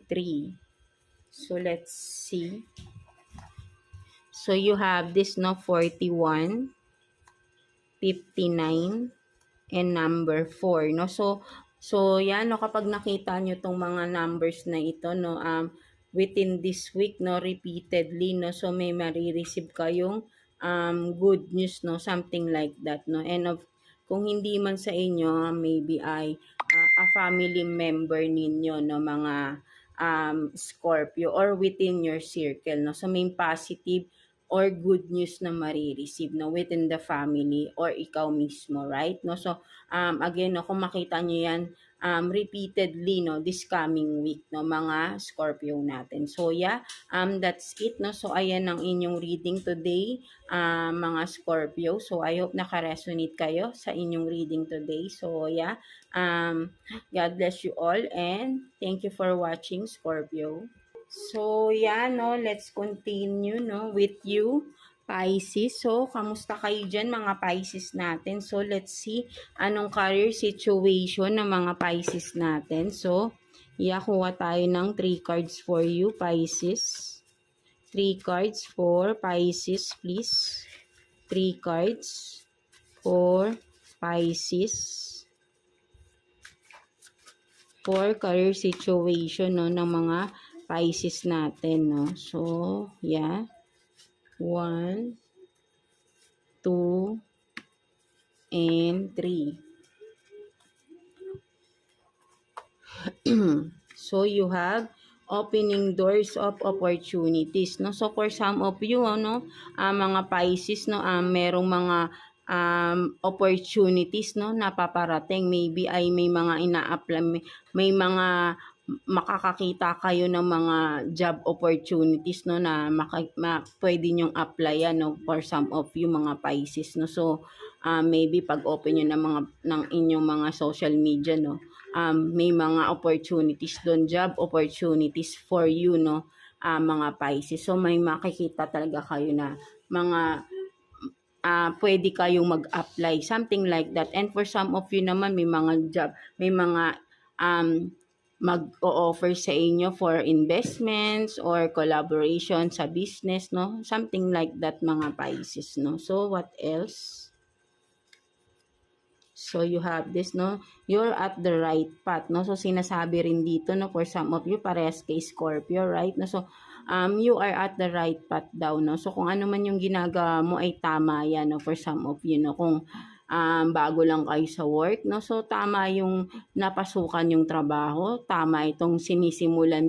3. So, let's see. So, you have this, no, 41, 59, and number 4, no? So yan, no, kapag nakita nyo tong mga numbers na ito, no, within this week, no, repeatedly, no, so may marireceive kayong good news, no, something like that, no. And kung hindi man sa inyo, maybe ay a family member ninyo, no, mga Scorpio, or within your circle, no. So may positive or good news na marireceive, no, within the family or ikaw mismo, right? No, so again, no, kung makita nyo yan repeatedly, no, this coming week, no, mga Scorpio natin. So yeah, that's it, no. So ayan ang inyong reading today, mga Scorpio. So I hope naka-resonate kayo sa inyong reading today. So yeah, God bless you all and thank you for watching, Scorpio. So, yan, no, let's continue, no, with you, Pisces. So, kamusta kayo dyan, mga Pisces natin? So, let's see anong career situation ng mga Pisces natin. So, kuha tayo ng 3 cards for you, Pisces. 3 cards for Pisces, please. 3 cards for Pisces. For career situation, no, ng mga Pisces natin, no. So, yeah. 1, 2, and 3. So, you have opening doors of opportunities, no. So, for some of you, no, mga Pisces, no, merong mga opportunities, no, na paparating. Maybe ay may mga ina-apply, may mga makakakita kayo ng mga job opportunities, no, na pwede nyong applyan, no, for some of you, mga Pisces, no. So maybe pag open nyo ng inyong mga social media, no, may mga opportunities doon, job opportunities for you, no, mga Pisces. So may makikita talaga kayo na mga pwede kayong mag-apply, something like that. And for some of you naman, may mga job, may mga mag-o-offer sa inyo for investments or collaboration sa business, no? Something like that, mga Pisces, no? So, what else? So, you have this, no? You're at the right path, no? So, sinasabi rin dito, no? For some of you, parehas kay Scorpio, right? No? So, you are at the right path daw, no? So, kung ano man yung ginagawa mo ay tama yan, no? For some of you, no? Kung bago lang kayo sa work, no? So, tama yung napasukan yung trabaho, tama itong sinisimulan